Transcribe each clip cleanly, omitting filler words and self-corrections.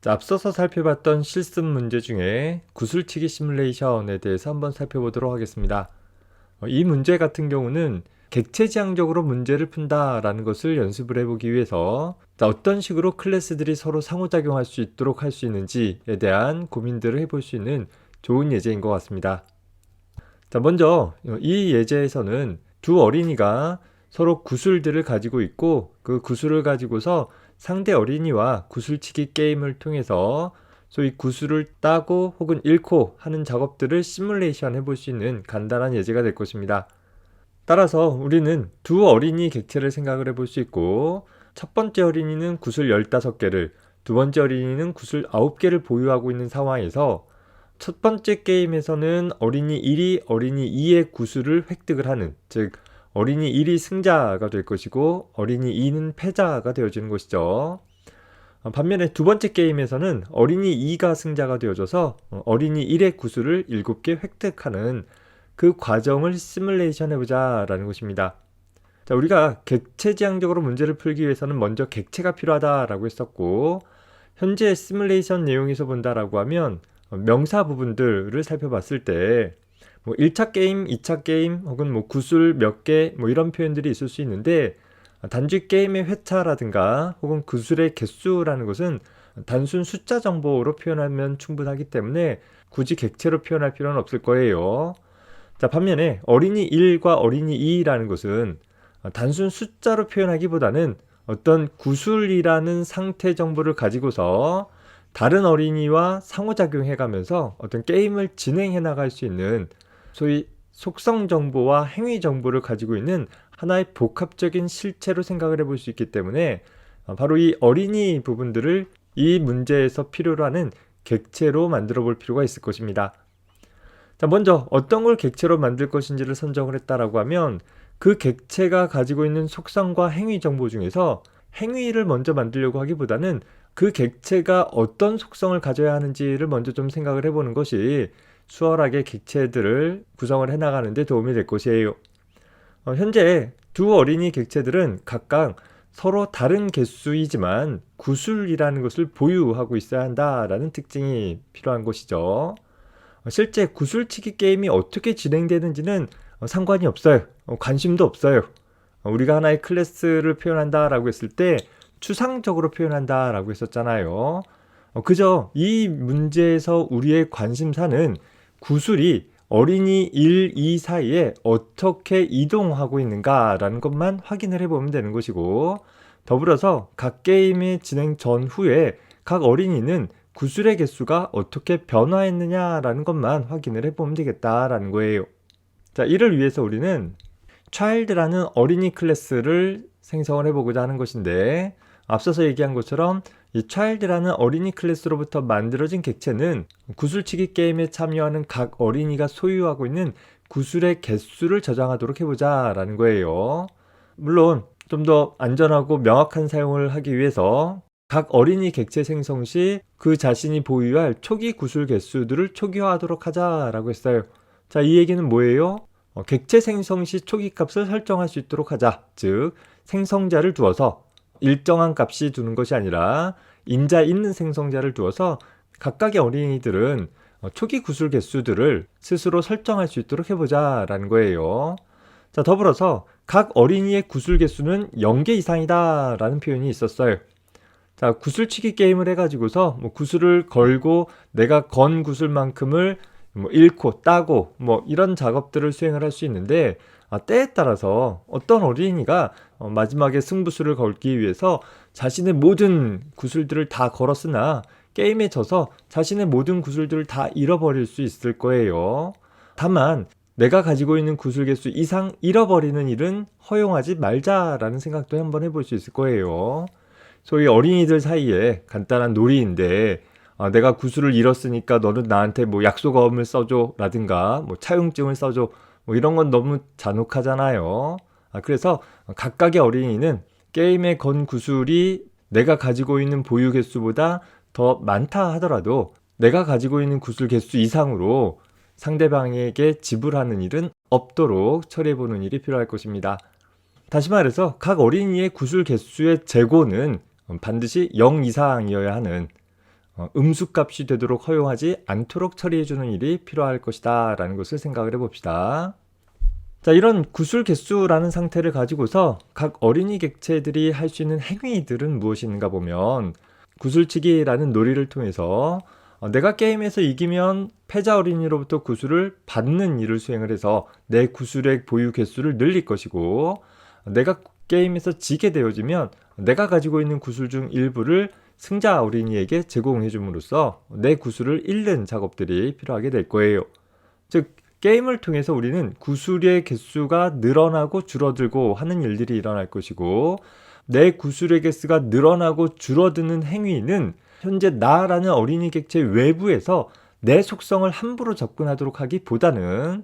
자, 앞서서 살펴봤던 실습 문제 중에 구슬치기 시뮬레이션에 대해서 한번 살펴보도록 하겠습니다. 이 문제 같은 경우는 객체지향적으로 문제를 푼다라는 것을 연습을 해보기 위해서 어떤 식으로 클래스들이 서로 상호작용할 수 있도록 할 수 있는지에 대한 고민들을 해볼 수 있는 좋은 예제인 것 같습니다. 자, 먼저 이 예제에서는 두 어린이가 서로 구슬들을 가지고 있고 그 구슬을 가지고서 상대 어린이와 구슬치기 게임을 통해서 소위 구슬을 따고 혹은 잃고 하는 작업들을 시뮬레이션 해볼 수 있는 간단한 예제가 될 것입니다. 따라서 우리는 두 어린이 객체를 생각을 해볼 수 있고 첫 번째 어린이는 구슬 15개를 두 번째 어린이는 구슬 9개를 보유하고 있는 상황에서 첫 번째 게임에서는 어린이 1이 어린이 2의 구슬을 획득을 하는, 즉 어린이 1이 승자가 될 것이고 어린이 2는 패자가 되어지는 것이죠. 반면에 두 번째 게임에서는 어린이 2가 승자가 되어져서 어린이 1의 구슬을 7개 획득하는 그 과정을 시뮬레이션 해보자 라는 것입니다. 자, 우리가 객체지향적으로 문제를 풀기 위해서는 먼저 객체가 필요하다라고 했었고, 현재 시뮬레이션 내용에서 본다라고 하면 명사 부분들을 살펴봤을 때 1차 게임, 2차 게임 혹은 구슬 몇 개 이런 표현들이 있을 수 있는데, 단지 게임의 회차라든가 혹은 구슬의 개수라는 것은 단순 숫자 정보로 표현하면 충분하기 때문에 굳이 객체로 표현할 필요는 없을 거예요. 자, 반면에 어린이 1과 어린이 2라는 것은 단순 숫자로 표현하기보다는 어떤 구슬이라는 상태 정보를 가지고서 다른 어린이와 상호작용해 가면서 어떤 게임을 진행해 나갈 수 있는 소위 속성 정보와 행위 정보를 가지고 있는 하나의 복합적인 실체로 생각을 해볼 수 있기 때문에 바로 이 어린이 부분들을 이 문제에서 필요로 하는 객체로 만들어 볼 필요가 있을 것입니다. 자, 먼저 어떤 걸 객체로 만들 것인지를 선정을 했다라고 하면 그 객체가 가지고 있는 속성과 행위 정보 중에서 행위를 먼저 만들려고 하기보다는 그 객체가 어떤 속성을 가져야 하는지를 먼저 좀 생각을 해보는 것이 수월하게 객체들을 구성을 해나가는 데 도움이 될 것이에요. 현재 두 어린이 객체들은 각각 서로 다른 개수이지만 구슬이라는 것을 보유하고 있어야 한다라는 특징이 필요한 것이죠. 실제 구슬치기 게임이 어떻게 진행되는지는 상관이 없어요. 관심도 없어요. 우리가 하나의 클래스를 표현한다라고 했을 때 추상적으로 표현한다라고 했었잖아요. 그저 이 문제에서 우리의 관심사는 구슬이 어린이 1, 2 사이에 어떻게 이동하고 있는가라는 것만 확인을 해보면 되는 것이고, 더불어서 각 게임의 진행 전후에 각 어린이는 구슬의 개수가 어떻게 변화했느냐라는 것만 확인을 해보면 되겠다라는 거예요. 자, 이를 위해서 우리는 child라는 어린이 클래스를 생성을 해보고자 하는 것인데, 앞서서 얘기한 것처럼 이 child라는 어린이 클래스로부터 만들어진 객체는 구슬치기 게임에 참여하는 각 어린이가 소유하고 있는 구슬의 개수를 저장하도록 해보자 라는 거예요. 물론 좀 더 안전하고 명확한 사용을 하기 위해서 각 어린이 객체 생성 시 그 자신이 보유할 초기 구슬 개수들을 초기화하도록 하자라고 했어요. 자, 이 얘기는 뭐예요? 객체 생성 시 초기 값을 설정할 수 있도록 하자. 즉, 생성자를 두어서 일정한 값이 두는 것이 아니라 인자 있는 생성자를 두어서 각각의 어린이들은 초기 구슬 개수들을 스스로 설정할 수 있도록 해보자 라는 거예요. 자, 더불어서 각 어린이의 구슬 개수는 0개 이상이다 라는 표현이 있었어요. 자, 구슬치기 게임을 해가지고서 구슬을 걸고 내가 건 구슬만큼을 잃고 따고 이런 작업들을 수행을 할 수 있는데, 때에 따라서 어떤 어린이가 마지막에 승부수를 걸기 위해서 자신의 모든 구슬들을 다 걸었으나 게임에 져서 자신의 모든 구슬들을 다 잃어버릴 수 있을 거예요. 다만 내가 가지고 있는 구슬 개수 이상 잃어버리는 일은 허용하지 말자라는 생각도 한번 해볼 수 있을 거예요. 소위 어린이들 사이에 간단한 놀이인데, 내가 구슬을 잃었으니까 너는 나한테 약속어음을 써줘 라든가 차용증을 써줘 이런 건 너무 잔혹하잖아요. 그래서 각각의 어린이는 게임에 건 구슬이 내가 가지고 있는 보유 개수보다 더 많다 하더라도 내가 가지고 있는 구슬 개수 이상으로 상대방에게 지불하는 일은 없도록 처리해보는 일이 필요할 것입니다. 다시 말해서 각 어린이의 구슬 개수의 재고는 반드시 0 이상이어야 하는, 음수값이 되도록 허용하지 않도록 처리해주는 일이 필요할 것이다 라는 것을 생각을 해봅시다. 자, 이런 구술 개수라는 상태를 가지고서 각 어린이 객체들이 할 수 있는 행위들은 무엇이 있는가 보면, 구슬치기라는 놀이를 통해서 내가 게임에서 이기면 패자 어린이로부터 구슬을 받는 일을 수행을 해서 내 구슬의 보유 개수를 늘릴 것이고, 내가 게임에서 지게 되어지면 내가 가지고 있는 구슬 중 일부를 승자 어린이에게 제공해 줌으로써 내 구슬을 잃는 작업들이 필요하게 될 거예요. 즉, 게임을 통해서 우리는 구슬의 개수가 늘어나고 줄어들고 하는 일들이 일어날 것이고, 내 구슬의 개수가 늘어나고 줄어드는 행위는 현재 나라는 어린이 객체 외부에서 내 속성을 함부로 접근하도록 하기보다는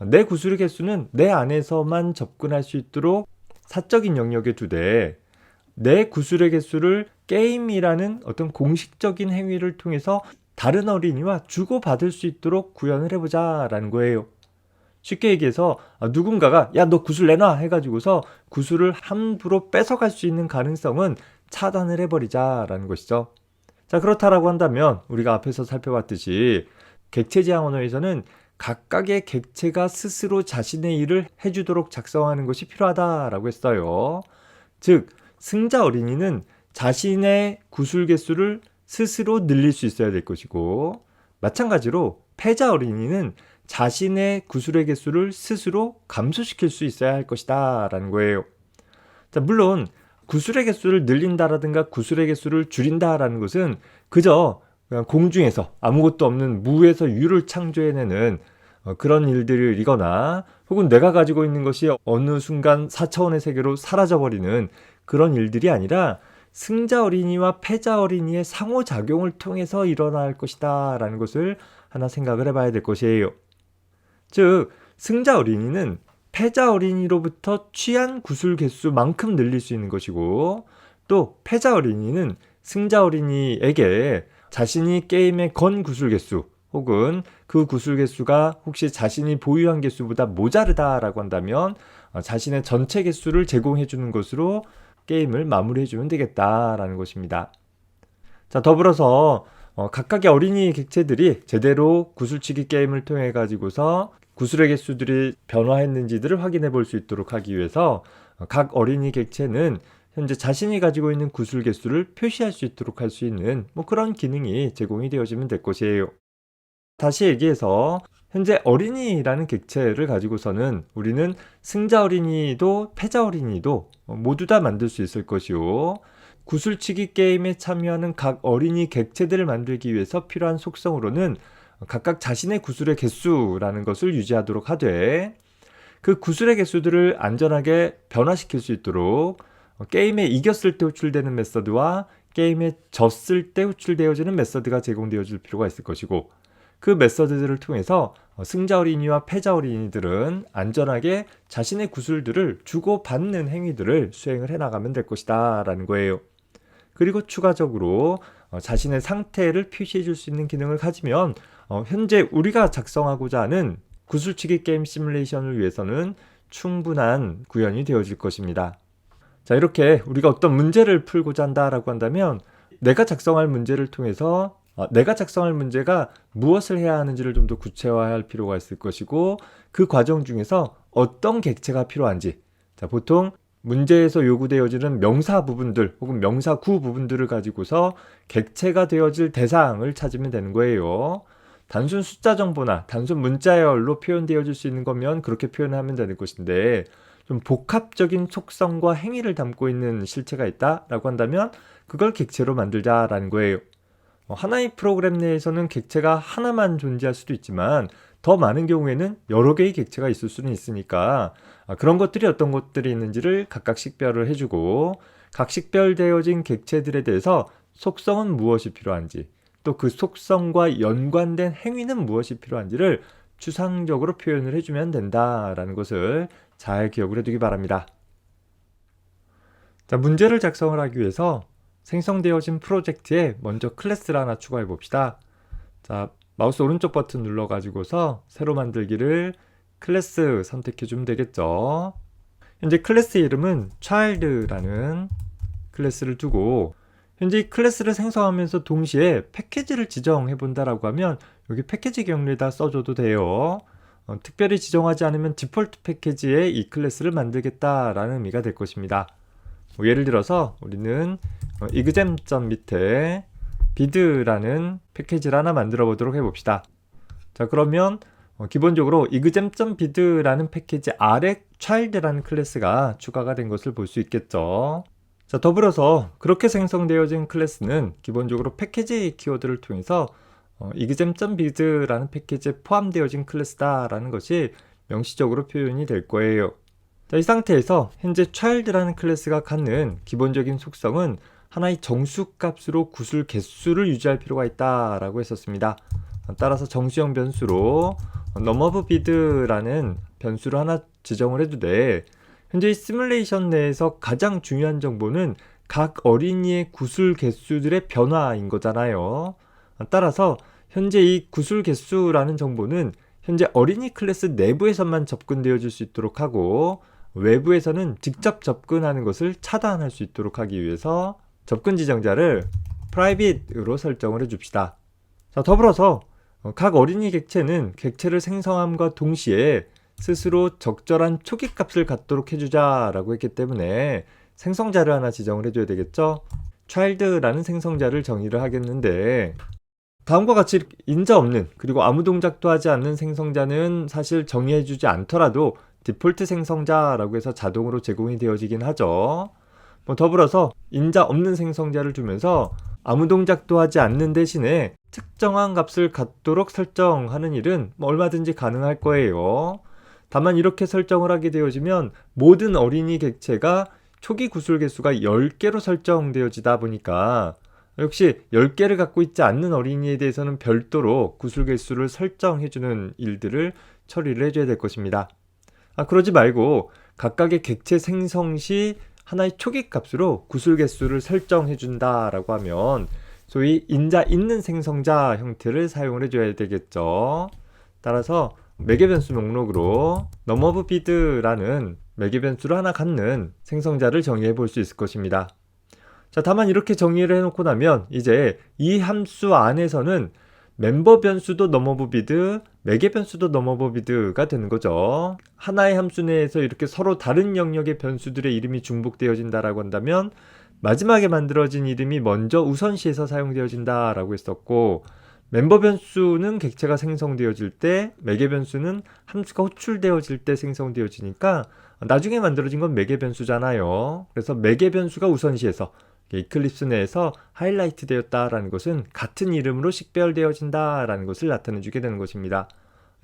내 구슬의 개수는 내 안에서만 접근할 수 있도록 사적인 영역에 두되, 내 구슬의 개수를 게임이라는 어떤 공식적인 행위를 통해서 다른 어린이와 주고받을 수 있도록 구현을 해보자 라는 거예요. 쉽게 얘기해서 누군가가 야, 너 구슬 내놔 해가지고서 구슬을 함부로 뺏어갈 수 있는 가능성은 차단을 해버리자 라는 것이죠. 자, 그렇다라고 한다면 우리가 앞에서 살펴봤듯이 객체 지향 언어에서는 각각의 객체가 스스로 자신의 일을 해주도록 작성하는 것이 필요하다라고 했어요. 즉, 승자 어린이는 자신의 구슬 개수를 스스로 늘릴 수 있어야 될 것이고, 마찬가지로 패자 어린이는 자신의 구슬의 개수를 스스로 감소시킬 수 있어야 할 것이다 라는 거예요. 자, 물론 구슬의 개수를 늘린다라든가 구슬의 개수를 줄인다라는 것은 그저 그냥 공중에서 아무것도 없는 무에서 유를 창조해내는 그런 일들이거나, 혹은 내가 가지고 있는 것이 어느 순간 4차원의 세계로 사라져버리는 그런 일들이 아니라 승자 어린이와 패자 어린이의 상호작용을 통해서 일어날 것이다 라는 것을 하나 생각을 해봐야 될 것이에요. 즉, 승자 어린이는 패자 어린이로부터 취한 구슬 개수만큼 늘릴 수 있는 것이고, 또 패자 어린이는 승자 어린이에게 자신이 게임에 건 구슬 개수, 혹은 그 구슬 개수가 혹시 자신이 보유한 개수보다 모자르다라고 한다면 자신의 전체 개수를 제공해 주는 것으로 게임을 마무리해 주면 되겠다라는 것입니다. 자, 더불어서 각각의 어린이 객체들이 제대로 구슬치기 게임을 통해 가지고서 구슬의 개수들이 변화했는지들을 확인해 볼 수 있도록 하기 위해서 각 어린이 객체는 현재 자신이 가지고 있는 구슬 개수를 표시할 수 있도록 할 수 있는 그런 기능이 제공이 되어지면 될 것이에요. 다시 얘기해서 현재 어린이라는 객체를 가지고서는 우리는 승자 어린이도 패자 어린이도 모두 다 만들 수 있을 것이요, 구슬치기 게임에 참여하는 각 어린이 객체들을 만들기 위해서 필요한 속성으로는 각각 자신의 구슬의 개수라는 것을 유지하도록 하되, 그 구슬의 개수들을 안전하게 변화시킬 수 있도록 게임에 이겼을 때 호출되는 메서드와 게임에 졌을 때 호출되어지는 메서드가 제공되어 줄 필요가 있을 것이고, 그 메서드들을 통해서 승자 어린이와 패자 어린이들은 안전하게 자신의 구슬들을 주고받는 행위들을 수행을 해나가면 될 것이다 라는 거예요. 그리고 추가적으로 자신의 상태를 표시해 줄 수 있는 기능을 가지면 현재 우리가 작성하고자 하는 구슬치기 게임 시뮬레이션을 위해서는 충분한 구현이 되어질 것입니다. 자, 이렇게 우리가 어떤 문제를 풀고자 한다라고 한다면 내가 작성할 문제를 통해서 내가 작성할 문제가 무엇을 해야 하는지를 좀 더 구체화할 필요가 있을 것이고, 그 과정 중에서 어떤 객체가 필요한지, 자, 보통 문제에서 요구되어지는 명사 부분들 혹은 명사구 부분들을 가지고서 객체가 되어질 대상을 찾으면 되는 거예요. 단순 숫자 정보나 단순 문자열로 표현되어질 수 있는 거면 그렇게 표현하면 되는 것인데, 좀 복합적인 속성과 행위를 담고 있는 실체가 있다라고 한다면 그걸 객체로 만들자라는 거예요. 하나의 프로그램 내에서는 객체가 하나만 존재할 수도 있지만 더 많은 경우에는 여러 개의 객체가 있을 수는 있으니까 그런 것들이 어떤 것들이 있는지를 각각 식별을 해주고, 각 식별되어진 객체들에 대해서 속성은 무엇이 필요한지, 또 그 속성과 연관된 행위는 무엇이 필요한지를 추상적으로 표현을 해주면 된다라는 것을 잘 기억을 해두기 바랍니다. 자, 문제를 작성을 하기 위해서 생성되어진 프로젝트에 먼저 클래스를 하나 추가해 봅시다. 자, 마우스 오른쪽 버튼 눌러 가지고서 새로 만들기를 클래스 선택해 주면 되겠죠. 현재 클래스 이름은 child라는 클래스를 두고, 현재 이 클래스를 생성하면서 동시에 패키지를 지정해 본다라고 하면 여기 패키지 경로에다 써줘도 돼요. 특별히 지정하지 않으면 디폴트 패키지에 이 클래스를 만들겠다라는 의미가 될 것입니다. 예를 들어서 우리는 exam 밑에 bid라는 패키지를 하나 만들어 보도록 해봅시다. 자, 그러면 기본적으로 exam.bid라는 패키지 아래 child라는 클래스가 추가가 된 것을 볼 수 있겠죠. 자, 더불어서 그렇게 생성되어진 클래스는 기본적으로 패키지 키워드를 통해서 exam.bid라는 패키지에 포함되어진 클래스다라는 것이 명시적으로 표현이 될 거예요. 자, 이 상태에서 현재 child라는 클래스가 갖는 기본적인 속성은 하나의 정수값으로 구슬 개수를 유지할 필요가 있다라고 했었습니다. 따라서 정수형 변수로 numOfBid라는 변수를 하나 지정을 해도 돼. 현재 이 시뮬레이션 내에서 가장 중요한 정보는 각 어린이의 구슬 개수들의 변화인 거잖아요. 따라서 현재 이 구슬 개수라는 정보는 현재 어린이 클래스 내부에서만 접근되어질 수 있도록 하고 외부에서는 직접 접근하는 것을 차단할 수 있도록 하기 위해서 접근 지정자를 private으로 설정을 해줍시다. 자, 더불어서 각 어린이 객체는 객체를 생성함과 동시에 스스로 적절한 초기 값을 갖도록 해주자라고 했기 때문에 생성자를 하나 지정을 해줘야 되겠죠. child라는 생성자를 정의를 하겠는데 다음과 같이 인자 없는 그리고 아무 동작도 하지 않는 생성자는 사실 정의해주지 않더라도 디폴트 생성자라고 해서 자동으로 제공이 되어지긴 하죠. 더불어서 인자 없는 생성자를 두면서 아무 동작도 하지 않는 대신에 특정한 값을 갖도록 설정하는 일은 얼마든지 가능할 거예요. 다만 이렇게 설정을 하게 되어지면 모든 어린이 객체가 초기 구슬 개수가 10개로 설정되어지다 보니까 역시 10개를 갖고 있지 않는 어린이에 대해서는 별도로 구슬 개수를 설정해주는 일들을 처리를 해줘야 될 것입니다. 그러지 말고 각각의 객체 생성 시 하나의 초기 값으로 구슬 개수를 설정해 준다라고 하면 소위 인자 있는 생성자 형태를 사용을 해줘야 되겠죠. 따라서 매개 변수 목록으로 numOfBid라는 매개 변수를 하나 갖는 생성자를 정의해 볼 수 있을 것입니다. 자, 다만 이렇게 정의를 해놓고 나면 이제 이 함수 안에서는 멤버 변수도 numOfBid, 매개 변수도 numOfBid가 되는 거죠. 하나의 함수 내에서 이렇게 서로 다른 영역의 변수들의 이름이 중복되어진다라고 한다면 마지막에 만들어진 이름이 먼저 우선시에서 사용되어진다라고 했었고 멤버 변수는 객체가 생성되어질 때 매개 변수는 함수가 호출되어질 때 생성되어지니까 나중에 만들어진 건 매개 변수잖아요. 그래서 매개 변수가 우선시에서 이클립스 내에서 하이라이트 되었다라는 것은 같은 이름으로 식별되어진다라는 것을 나타내 주게 되는 것입니다.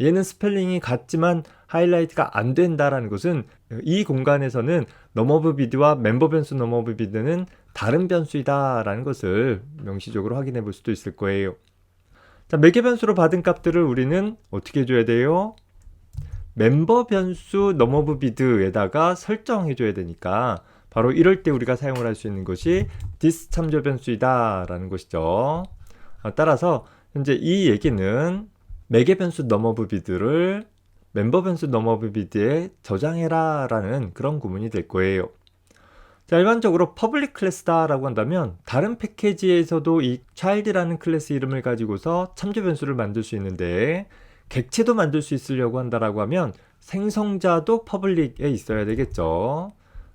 얘는 스펠링이 같지만 하이라이트가 안 된다라는 것은 이 공간에서는 numOfBid와 멤버 변수 numOfBid는 다른 변수이다라는 것을 명시적으로 확인해 볼 수도 있을 거예요. 자, 매개 변수로 받은 값들을 우리는 어떻게 해줘야 돼요? 멤버 변수 numOfBid에다가 설정해 줘야 되니까 바로 이럴 때 우리가 사용을 할 수 있는 것이 this 참조 변수이다 라는 것이죠. 따라서 현재 이 얘기는 매개 변수 numOfBid를 멤버 변수 numOfBid에 저장해라 라는 그런 구문이 될 거예요. 자, 일반적으로 퍼블릭 클래스다 라고 한다면 다른 패키지에서도 이 child라는 클래스 이름을 가지고서 참조 변수를 만들 수 있는데 객체도 만들 수 있으려고 한다라고 하면 생성자도 퍼블릭에 있어야 되겠죠.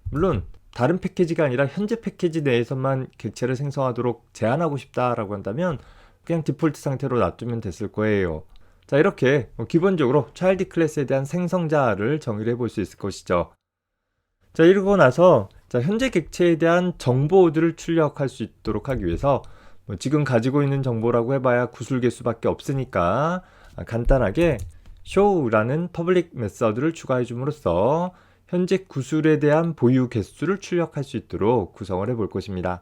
물론 다른 패키지가 아니라 현재 패키지 내에서만 객체를 생성하도록 제한하고 싶다라고 한다면 그냥 디폴트 상태로 놔두면 됐을 거예요. 자, 이렇게 기본적으로 child 클래스에 대한 생성자를 정의를 해볼 수 있을 것이죠. 자, 이러고 나서 현재 객체에 대한 정보들을 출력할 수 있도록 하기 위해서 지금 가지고 있는 정보라고 해봐야 구슬 개수밖에 없으니까 간단하게 show라는 퍼블릭 메서드를 추가해 줌으로써 현재 구슬에 대한 보유 개수를 출력할 수 있도록 구성을 해볼 것입니다.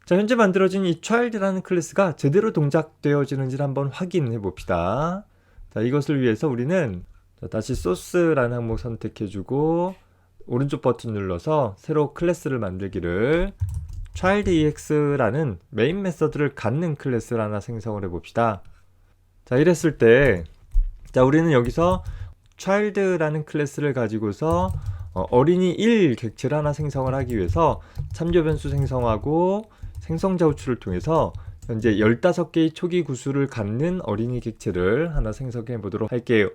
자, 현재 만들어진 이 child라는 클래스가 제대로 동작되어지는지를 한번 확인해 봅시다. 자, 이것을 위해서 우리는 다시 source라는 항목 선택해주고 오른쪽 버튼 눌러서 새로 클래스를 만들기를 childex라는 메인 메서드를 갖는 클래스를 하나 생성을 해봅시다. 자, 이랬을 때 우리는 여기서 child라는 클래스를 가지고서 어린이 1 객체를 하나 생성을 하기 위해서 참조 변수 생성하고 생성자 호출을 통해서 현재 15개의 초기 구슬을 갖는 어린이 객체를 하나 생성해 보도록 할게요.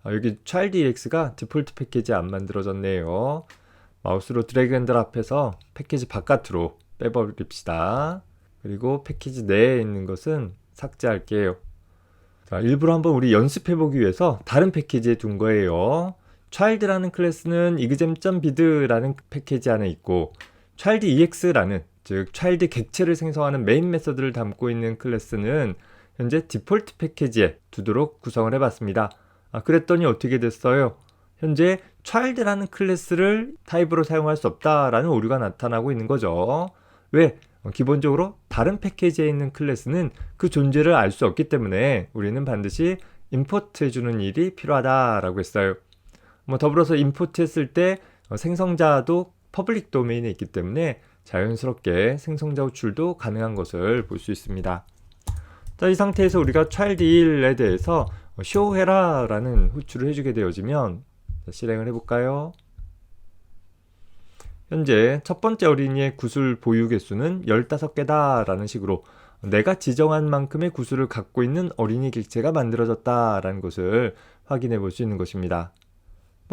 여기 childex가 디폴트 패키지 안 만들어졌네요. 마우스로 드래그 앤 드랍해서 패키지 바깥으로 빼버립시다. 그리고 패키지 내에 있는 것은 삭제할게요. 자, 일부러 한번 우리 연습해보기 위해서 다른 패키지에 둔 거예요. child라는 클래스는 exam.bid라는 패키지 안에 있고 childex라는 즉 child 객체를 생성하는 메인 메서드를 담고 있는 클래스는 현재 디폴트 패키지에 두도록 구성을 해봤습니다. 그랬더니 어떻게 됐어요? 현재 child라는 클래스를 타입으로 사용할 수 없다라는 오류가 나타나고 있는 거죠. 왜? 기본적으로 다른 패키지에 있는 클래스는 그 존재를 알 수 없기 때문에 우리는 반드시 임포트 해주는 일이 필요하다라고 했어요. 더불어서 임포트 했을 때 생성자도 퍼블릭 도메인에 있기 때문에 자연스럽게 생성자 호출도 가능한 것을 볼 수 있습니다. 자, 이 상태에서 우리가 child1에 대해서 show해라 라는 호출을 해주게 되어지면 실행을 해볼까요? 현재 첫 번째 어린이의 구슬 보유 개수는 15개다 라는 식으로 내가 지정한 만큼의 구슬을 갖고 있는 어린이 객체가 만들어졌다 라는 것을 확인해 볼 수 있는 것입니다.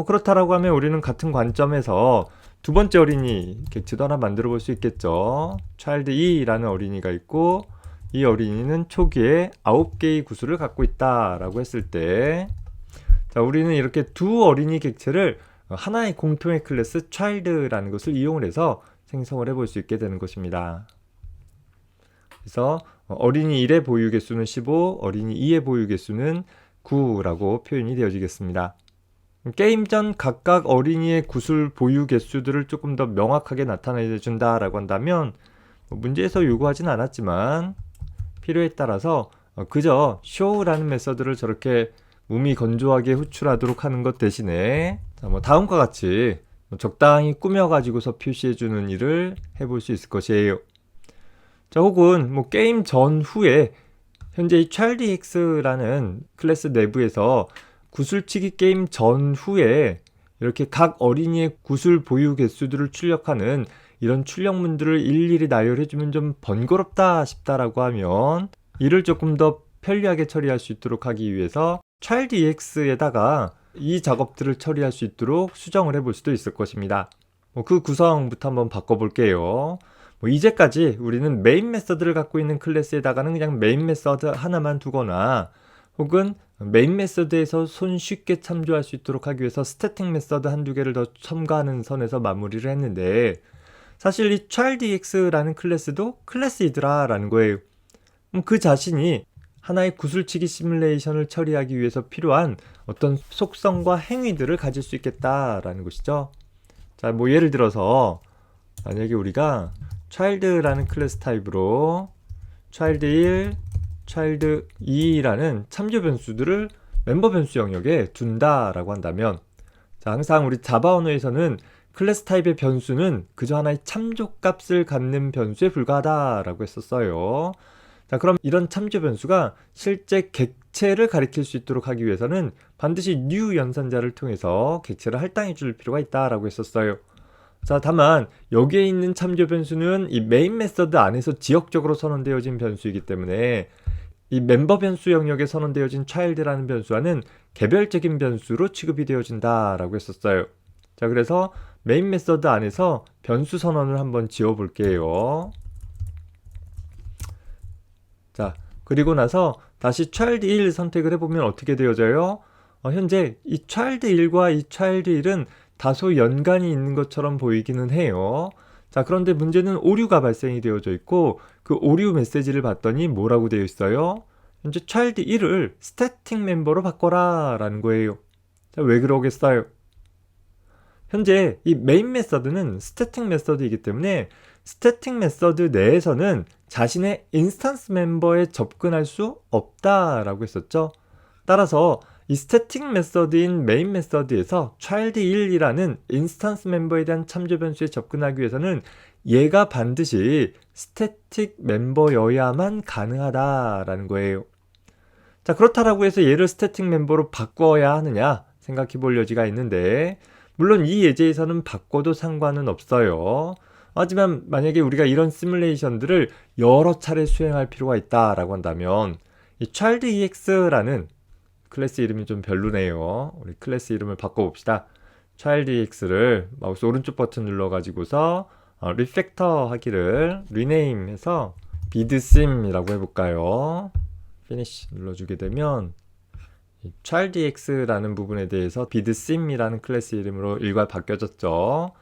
그렇다라고 하면 우리는 같은 관점에서 두 번째 어린이 객체도 하나 만들어 볼 수 있겠죠. child2라는 어린이가 있고 이 어린이는 초기에 9개의 구슬을 갖고 있다 라고 했을 때 자, 우리는 이렇게 두 어린이 객체를 하나의 공통의 클래스 child라는 것을 이용을 해서 생성을 해볼 수 있게 되는 것입니다. 그래서 어린이 1의 보유 개수는 15, 어린이 2의 보유 개수는 9라고 표현이 되어지겠습니다. 게임 전 각각 어린이의 구슬 보유 개수들을 조금 더 명확하게 나타내 준다라고 한다면 문제에서 요구하진 않았지만 필요에 따라서 그저 show라는 메서드를 저렇게 무미건조하게 호출하도록 하는 것 대신에 다음과 같이 적당히 꾸며가지고서 표시해주는 일을 해볼 수 있을 것이에요. 자, 혹은 게임 전후에 현재 이 childex라는 클래스 내부에서 구슬치기 게임 전후에 이렇게 각 어린이의 구슬 보유 개수들을 출력하는 이런 출력문들을 일일이 나열해주면 좀 번거롭다 싶다라고 하면 이를 조금 더 편리하게 처리할 수 있도록 하기 위해서 childex에다가 이 작업들을 처리할 수 있도록 수정을 해볼 수도 있을 것입니다. 그 구성부터 한번 바꿔볼게요. 이제까지 우리는 메인 메서드를 갖고 있는 클래스에다가는 그냥 메인 메서드 하나만 두거나 혹은 메인 메서드에서 손쉽게 참조할 수 있도록 하기 위해서 스태틱 메서드 한두 개를 더 첨가하는 선에서 마무리를 했는데 사실 이 childex라는 클래스도 클래스이더라 라는 거예요. 그 자신이 하나의 구슬치기 시뮬레이션을 처리하기 위해서 필요한 어떤 속성과 행위들을 가질 수 있겠다라는 것이죠. 자, 예를 들어서 만약에 우리가 child라는 클래스 타입으로 child1, child2라는 참조 변수들을 멤버 변수 영역에 둔다라고 한다면 자, 항상 우리 자바 언어에서는 클래스 타입의 변수는 그저 하나의 참조 값을 갖는 변수에 불과하다라고 했었어요. 자, 그럼 이런 참조 변수가 실제 객체를 가리킬 수 있도록 하기 위해서는 반드시 new 연산자를 통해서 객체를 할당해 줄 필요가 있다라고 했었어요. 자, 다만 여기에 있는 참조 변수는 이 메인 메서드 안에서 지역적으로 선언되어진 변수이기 때문에 이 멤버 변수 영역에 선언되어진 child라는 변수와는 개별적인 변수로 취급이 되어진다라고 했었어요. 자, 그래서 메인 메서드 안에서 변수 선언을 한번 지워 볼게요. 자, 그리고 나서 다시 child1 선택을 해보면 어떻게 되어져요? 현재 이 child1과 이 child1은 다소 연관이 있는 것처럼 보이기는 해요. 자, 그런데 문제는 오류가 발생이 되어져 있고 그 오류 메시지를 봤더니 뭐라고 되어 있어요? 현재 child1을 스태틱 멤버로 바꿔라 라는 거예요. 자, 왜 그러겠어요? 현재 이 메인 메서드는 스태틱 메서드이기 때문에 스태틱 메서드 내에서는 자신의 인스턴스 멤버에 접근할 수 없다라고 했었죠. 따라서 이 스태틱 메서드인 메인 메서드에서 child1이라는 인스턴스 멤버에 대한 참조 변수에 접근하기 위해서는 얘가 반드시 스태틱 멤버여야만 가능하다라는 거예요. 자, 그렇다라고 해서 얘를 스태틱 멤버로 바꿔야 하느냐 생각해 볼 여지가 있는데 물론 이 예제에서는 바꿔도 상관은 없어요. 하지만 만약에 우리가 이런 시뮬레이션들을 여러 차례 수행할 필요가 있다라고 한다면 이 childex라는 클래스 이름이 좀 별로네요. 우리 클래스 이름을 바꿔봅시다. childex를 마우스 오른쪽 버튼 눌러가지고서 리팩터 하기를 리네임해서 bidsim이라고 해볼까요? finish 눌러주게 되면 이 childex라는 부분에 대해서 bidsim이라는 클래스 이름으로 일괄 바뀌어졌죠.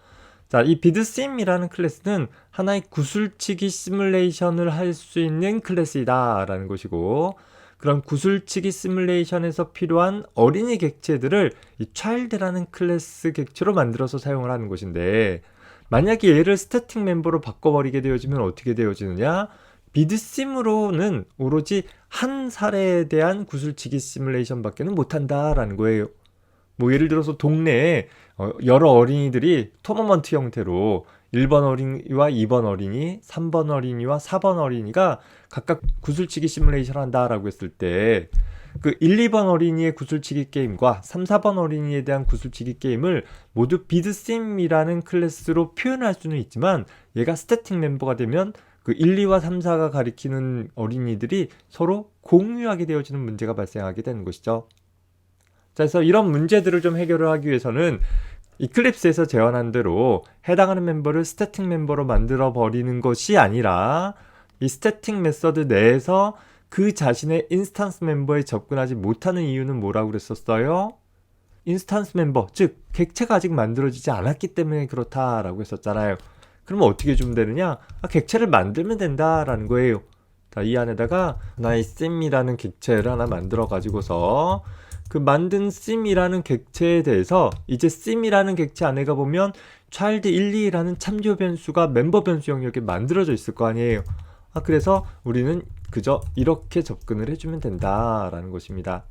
자, 이 bidsim이라는 클래스는 하나의 구슬치기 시뮬레이션을 할 수 있는 클래스이다 라는 것이고, 그런 구슬치기 시뮬레이션에서 필요한 어린이 객체들을 이 child라는 클래스 객체로 만들어서 사용을 하는 것인데, 만약에 얘를 스태틱 멤버로 바꿔버리게 되어지면 어떻게 되어지느냐? bidsim으로는 오로지 한 사례에 대한 구슬치기 시뮬레이션 밖에는 못한다라는 거예요. 뭐 예를 들어서 동네에 여러 어린이들이 토너먼트 형태로 1번 어린이와 2번 어린이, 3번 어린이와 4번 어린이가 각각 구슬치기 시뮬레이션을 한다라고 했을 때 그 1, 2번 어린이의 구슬치기 게임과 3, 4번 어린이에 대한 구슬치기 게임을 모두 bidsim이라는 클래스로 표현할 수는 있지만 얘가 스태틱 멤버가 되면 그 1, 2와 3, 4가 가리키는 어린이들이 서로 공유하게 되어지는 문제가 발생하게 되는 것이죠. 자, 그래서 이런 문제들을 좀 해결을 하기 위해서는 이클립스에서 제안한 대로 해당하는 멤버를 스태틱 멤버로 만들어 버리는 것이 아니라 이 스태틱 메서드 내에서 그 자신의 인스턴스 멤버에 접근하지 못하는 이유는 뭐라고 그랬었어요? 인스턴스 멤버, 즉 객체가 아직 만들어지지 않았기 때문에 그렇다라고 했었잖아요. 그러면 어떻게 좀 되느냐? 객체를 만들면 된다라는 거예요. 자, 이 안에다가 하나의 sim이라는 객체를 하나 만들어 가지고서 그 만든 sim이라는 객체에 대해서 이제 sim이라는 객체 안에 가보면 child 1, 2라는 참조 변수가 멤버 변수 영역에 만들어져 있을 거 아니에요. 그래서 우리는 그저 이렇게 접근을 해주면 된다라는 것입니다.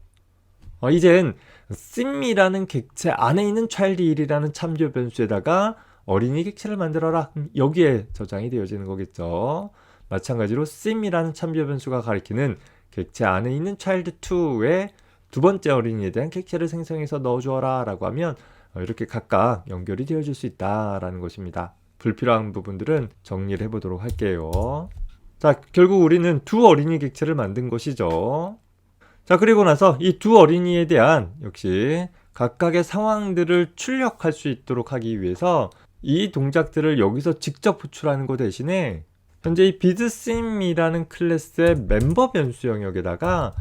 이젠 sim이라는 객체 안에 있는 child 1이라는 참조 변수에다가 어린이 객체를 만들어라. 여기에 저장이 되어지는 거겠죠. 마찬가지로 sim이라는 참조 변수가 가리키는 객체 안에 있는 child2에 두 번째 어린이에 대한 객체를 생성해서 넣어주어라 라고 하면 이렇게 각각 연결이 되어질 수 있다라는 것입니다. 불필요한 부분들은 정리를 해보도록 할게요. 자, 결국 우리는 두 어린이 객체를 만든 것이죠. 자, 그리고 나서 이 두 어린이에 대한 역시 각각의 상황들을 출력할 수 있도록 하기 위해서 이 동작들을 여기서 직접 호출하는 것 대신에 현재 이 bidsim이라는 클래스의 멤버 변수 영역에다가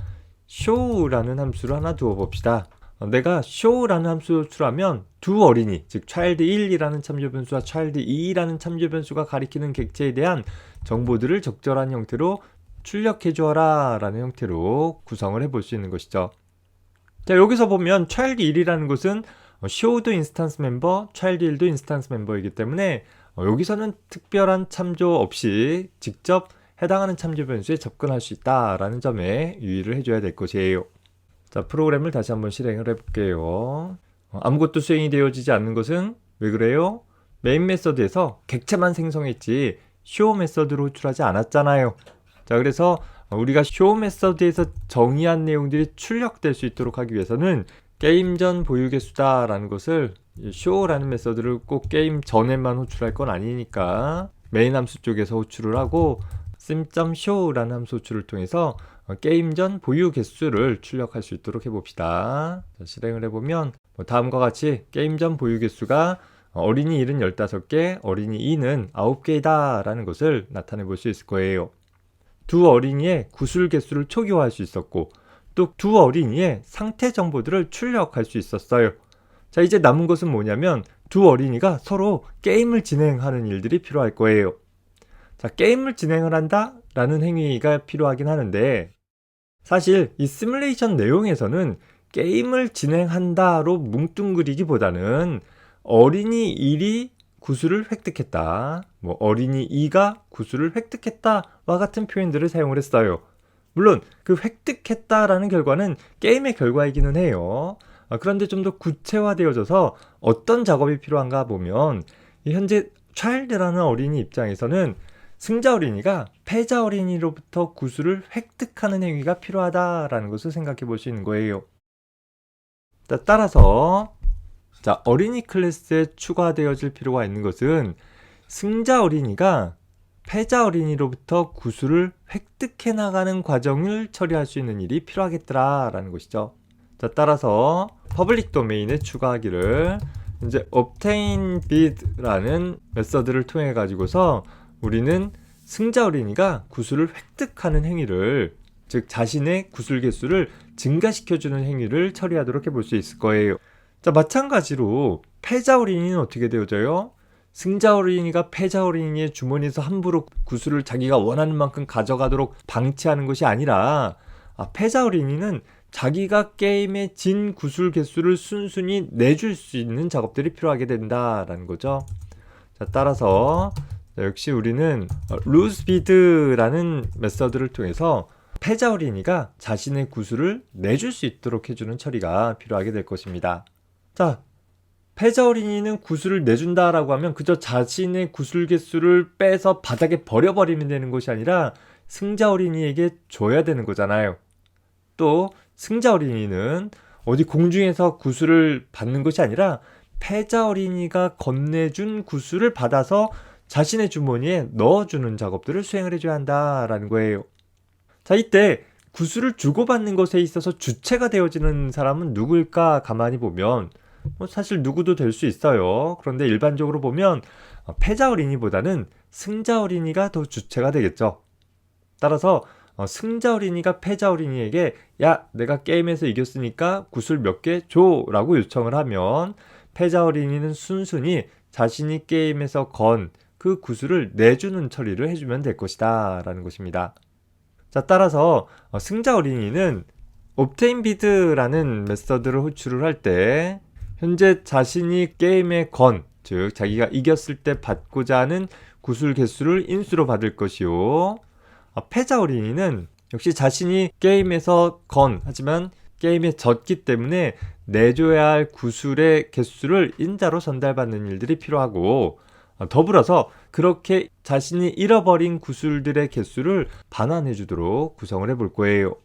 show라는 함수를 하나 두어 봅시다. 내가 show라는 함수를 호출하면 두 어린이, 즉 child1이라는 참조 변수와 child2라는 참조 변수가 가리키는 객체에 대한 정보들을 적절한 형태로 출력해 주어라 라는 형태로 구성을 해볼 수 있는 것이죠. 자, 여기서 보면 child1이라는 것은 show도 인스턴스 멤버, child1도 인스턴스 멤버이기 때문에 여기서는 특별한 참조 없이 직접 해당하는 참조 변수에 접근할 수 있다라는 점에 유의를 해줘야 될 것이에요. 자, 프로그램을 다시 한번 실행을 해볼게요. 아무것도 수행이 되어지지 않는 것은 왜 그래요? 메인 메서드에서 객체만 생성했지 show 메서드로 호출하지 않았잖아요. 자, 그래서 우리가 show 메서드에서 정의한 내용들이 출력될 수 있도록 하기 위해서는 게임 전 보유 개수다라는 것을 show라는 메서드를 꼭 게임 전에만 호출할 건 아니니까 메인 함수 쪽에서 호출을 하고 sim.show라는 함수 호출을 통해서 게임 전 보유 개수를 출력할 수 있도록 해봅시다. 자, 실행을 해보면 다음과 같이 게임 전 보유 개수가 어린이 1은 15개, 어린이 2는 9개이다 라는 것을 나타내 볼 수 있을 거예요. 두 어린이의 구술 개수를 초기화할 수 있었고 또 두 어린이의 상태 정보들을 출력할 수 있었어요. 자, 이제 남은 것은 뭐냐면 두 어린이가 서로 게임을 진행하는 일들이 필요할 거예요. 자, 게임을 진행을 한다 라는 행위가 필요하긴 하는데 사실 이 시뮬레이션 내용에서는 게임을 진행한다로 뭉뚱그리기보다는 어린이 1이 구슬을 획득했다, 뭐 어린이 2가 구슬을 획득했다와 같은 표현들을 사용을 했어요. 물론 그 획득했다라는 결과는 게임의 결과이기는 해요. 그런데 좀 더 구체화되어져서 어떤 작업이 필요한가 보면 현재 child라는 어린이 입장에서는 승자 어린이가 패자 어린이로부터 구슬을 획득하는 행위가 필요하다라는 것을 생각해 볼 수 있는 거예요. 따라서 자, 어린이 클래스에 추가되어질 필요가 있는 것은 승자 어린이가 패자 어린이로부터 구슬을 획득해 나가는 과정을 처리할 수 있는 일이 필요하겠더라 라는 것이죠. 자, 따라서 퍼블릭 도메인에 추가하기를 이제 obtain bid라는 메서드를 통해 가지고서 우리는 승자 어린이가 구슬을 획득하는 행위를, 즉 자신의 구슬 개수를 증가시켜주는 행위를 처리하도록 해볼 수 있을 거예요. 자, 마찬가지로 패자 어린이는 어떻게 되어져요? 승자 어린이가 패자 어린이의 주머니에서 함부로 구슬을 자기가 원하는 만큼 가져가도록 방치하는 것이 아니라, 패자 어린이는 자기가 게임에 진 구슬 개수를 순순히 내줄 수 있는 작업들이 필요하게 된다라는 거죠. 자, 따라서 역시 우리는 lose bid라는 메서드를 통해서 패자 어린이가 자신의 구슬을 내줄 수 있도록 해주는 처리가 필요하게 될 것입니다. 자, 패자 어린이는 구슬을 내준다라고 하면 그저 자신의 구슬 개수를 빼서 바닥에 버려버리면 되는 것이 아니라 승자 어린이에게 줘야 되는 거잖아요. 또 승자 어린이는 어디 공중에서 구슬을 받는 것이 아니라 패자 어린이가 건네준 구슬을 받아서 자신의 주머니에 넣어주는 작업들을 수행을 해줘야 한다라는 거예요. 자, 이때 구슬을 주고받는 것에 있어서 주체가 되어지는 사람은 누구일까 가만히 보면 사실 누구도 될 수 있어요. 그런데 일반적으로 보면 패자 어린이보다는 승자 어린이가 더 주체가 되겠죠. 따라서 승자 어린이가 패자 어린이에게 야, 내가 게임에서 이겼으니까 구슬 몇 개 줘 라고 요청을 하면 패자 어린이는 순순히 자신이 게임에서 건 그 구슬을 내주는 처리를 해주면 될 것이다 라는 것입니다. 자, 따라서 승자 어린이는 obtain bid라는 메서드를 호출을 할 때 현재 자신이 게임에 건, 즉 자기가 이겼을 때 받고자 하는 구슬 개수를 인수로 받을 것이요, 패자 어린이는 역시 자신이 게임에서 건, 하지만 게임에 졌기 때문에 내줘야 할 구슬의 개수를 인자로 전달받는 일들이 필요하고, 더불어서 그렇게 자신이 잃어버린 구슬들의 개수를 반환해 주도록 구성을 해볼 거예요.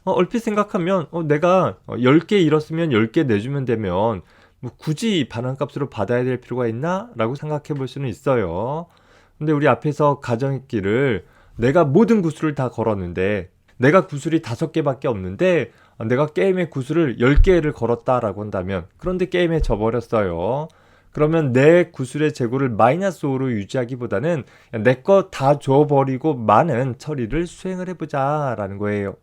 얼핏 생각하면 내가 10개 잃었으면 10개 내주면 되면 뭐 굳이 반환값으로 받아야 될 필요가 있나? 라고 생각해 볼 수는 있어요. 근데 우리 앞에서 가정했기를 내가 모든 구슬을 다 걸었는데 내가 구슬이 5개밖에 없는데 내가 게임에 구슬을 10개를 걸었다라고 한다면, 그런데 게임에 져버렸어요. 그러면 내 구슬의 재고를 마이너스 5로 유지하기보다는 내 거 다 줘버리고 많은 처리를 수행을 해보자 라는 거예요.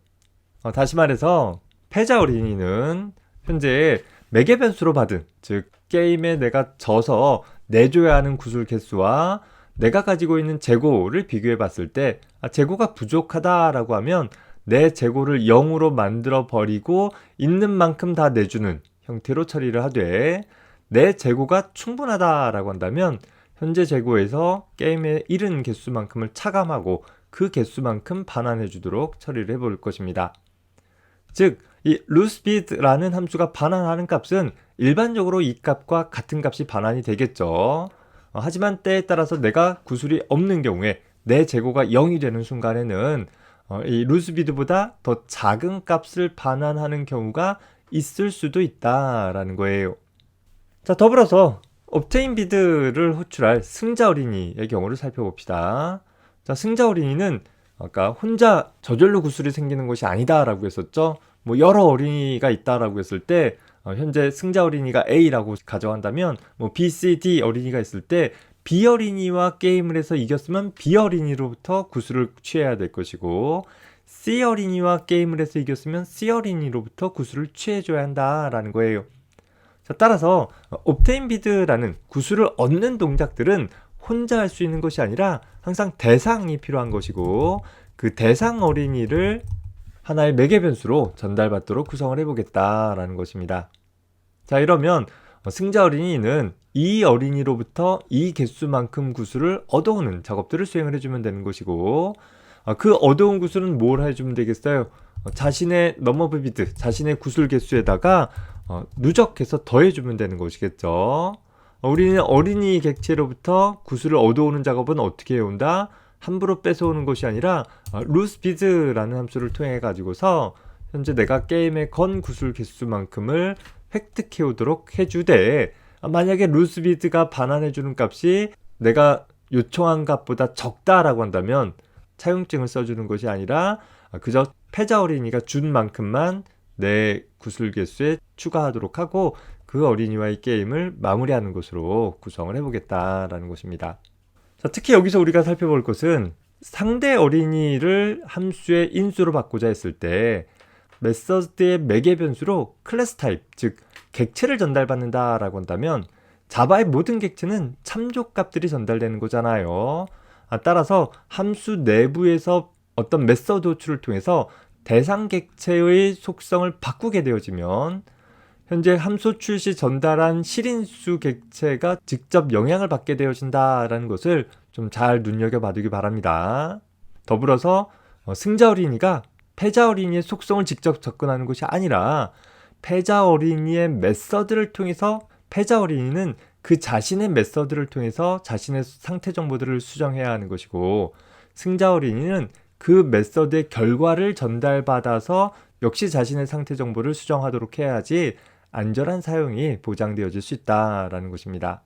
다시 말해서 패자 어린이는 현재 매개 변수로 받은, 즉 게임에 내가 져서 내줘야 하는 구슬 개수와 내가 가지고 있는 재고를 비교해 봤을 때 재고가 부족하다라고 하면 내 재고를 0으로 만들어 버리고 있는 만큼 다 내주는 형태로 처리를 하되, 내 재고가 충분하다라고 한다면 현재 재고에서 게임에 잃은 개수만큼을 차감하고 그 개수만큼 반환해 주도록 처리를 해볼 것입니다. 즉, 이 lose bid라는 함수가 반환하는 값은 일반적으로 이 값과 같은 값이 반환이 되겠죠. 하지만 때에 따라서 내가 구슬이 없는 경우에 내 재고가 0이 되는 순간에는 이 lose bid보다 더 작은 값을 반환하는 경우가 있을 수도 있다라는 거예요. 자, 더불어서 obtain bid를 호출할 승자 어린이의 경우를 살펴봅시다. 자, 승자 어린이는 아까 혼자 저절로 구슬이 생기는 것이 아니다라고 했었죠. 뭐 여러 어린이가 있다라고 했을 때 현재 승자 어린이가 A라고 가정한다면 뭐 B, C, D 어린이가 있을 때 B 어린이와 게임을 해서 이겼으면 B 어린이로부터 구슬을 취해야 될 것이고, C 어린이와 게임을 해서 이겼으면 C 어린이로부터 구슬을 취해줘야 한다라는 거예요. 자, 따라서 obtain bid라는 구슬을 얻는 동작들은 혼자 할 수 있는 것이 아니라 항상 대상이 필요한 것이고, 그 대상 어린이를 하나의 매개 변수로 전달받도록 구성을 해보겠다라는 것입니다. 자, 이러면 승자 어린이는 이 어린이로부터 이 개수만큼 구슬을 얻어오는 작업들을 수행을 해주면 되는 것이고, 그 얻어온 구슬은 뭘 해주면 되겠어요? 자신의 넘어브 비드, 자신의 구슬 개수에다가 누적해서 더해주면 되는 것이겠죠. 우리는 어린이 객체로부터 구슬을 얻어오는 작업은 어떻게 해온다? 함부로 뺏어오는 것이 아니라 lose bid라는 함수를 통해 가지고서 현재 내가 게임에 건 구슬 개수만큼을 획득해 오도록 해주되, 만약에 lose bid가 반환해주는 값이 내가 요청한 값보다 적다라고 한다면 차용증을 써주는 것이 아니라 그저 패자 어린이가 준 만큼만 내 구슬 개수에 추가하도록 하고 그 어린이와의 게임을 마무리하는 것으로 구성을 해보겠다라는 것입니다. 자, 특히 여기서 우리가 살펴볼 것은 상대 어린이를 함수의 인수로 바꾸자 했을 때 메서드의 매개 변수로 클래스 타입, 즉 객체를 전달받는다라고 한다면 자바의 모든 객체는 참조값들이 전달되는 거잖아요. 따라서 함수 내부에서 어떤 메서드 호출을 통해서 대상 객체의 속성을 바꾸게 되어지면 현재 함수 호출 시 전달한 실인수 객체가 직접 영향을 받게 되어진다라는 것을 좀 잘 눈여겨봐 두기 바랍니다. 더불어서 승자 어린이가 패자 어린이의 속성을 직접 접근하는 것이 아니라 패자 어린이의 메서드를 통해서 패자 어린이는 그 자신의 메서드를 통해서 자신의 상태 정보들을 수정해야 하는 것이고 승자 어린이는 그 메서드의 결과를 전달받아서 역시 자신의 상태 정보를 수정하도록 해야지 안전한 사용이 보장되어질 수 있다라는 것입니다.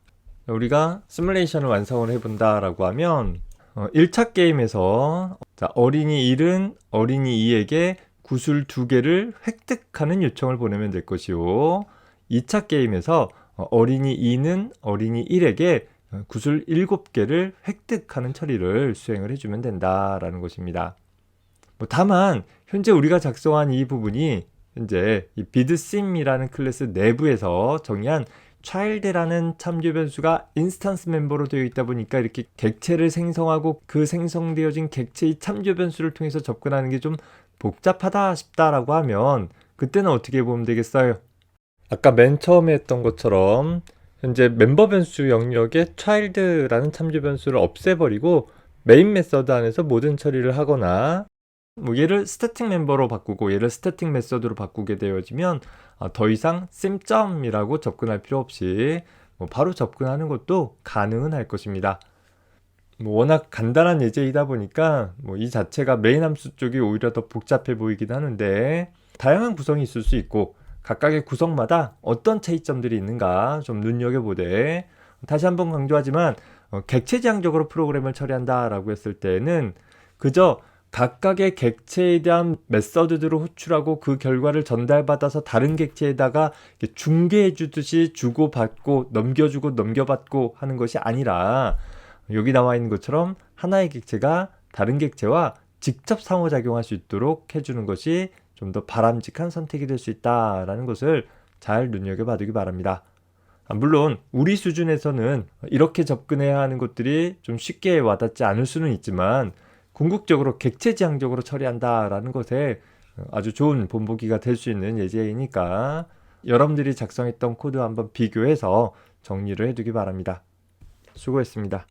우리가 시뮬레이션을 완성을 해본다라고 하면 1차 게임에서 어린이 1은 어린이 2에게 구슬 2개를 획득하는 요청을 보내면 될 것이요. 2차 게임에서 어린이 2는 어린이 1에게 구슬 7개를 획득하는 처리를 수행을 해주면 된다라는 것입니다. 다만 현재 우리가 작성한 이 부분이 현재 이 bidSim이라는 클래스 내부에서 정의한 child라는 참조 변수가 인스턴스 멤버로 되어 있다 보니까 이렇게 객체를 생성하고 그 생성되어진 객체의 참조 변수를 통해서 접근하는 게 좀 복잡하다 싶다라고 하면 그때는 어떻게 보면 되겠어요? 아까 맨 처음에 했던 것처럼 현재 멤버 변수 영역에 child라는 참조 변수를 없애버리고 메인 메서드 안에서 모든 처리를 하거나 얘를 스태틱 멤버로 바꾸고 얘를 스태틱 메서드로 바꾸게 되어지면 더 이상 sim.이라고 접근할 필요 없이 바로 접근하는 것도 가능은 할 것입니다. 워낙 간단한 예제이다 보니까 이 자체가 메인 함수 쪽이 오히려 더 복잡해 보이긴 하는데 다양한 구성이 있을 수 있고 각각의 구성마다 어떤 차이점들이 있는가 좀 눈여겨보되 다시 한번 강조하지만 객체지향적으로 프로그램을 처리한다라고 했을 때는 그저 각각의 객체에 대한 메서드들을 호출하고 그 결과를 전달받아서 다른 객체에다가 중계해 주듯이 주고받고 넘겨주고 넘겨받고 하는 것이 아니라 여기 나와 있는 것처럼 하나의 객체가 다른 객체와 직접 상호작용할 수 있도록 해주는 것이 좀 더 바람직한 선택이 될 수 있다라는 것을 잘 눈여겨봐 두기 바랍니다. 물론 우리 수준에서는 이렇게 접근해야 하는 것들이 좀 쉽게 와닿지 않을 수는 있지만 궁극적으로 객체지향적으로 처리한다라는 것에 아주 좋은 본보기가 될 수 있는 예제이니까 여러분들이 작성했던 코드 한번 비교해서 정리를 해두기 바랍니다. 수고했습니다.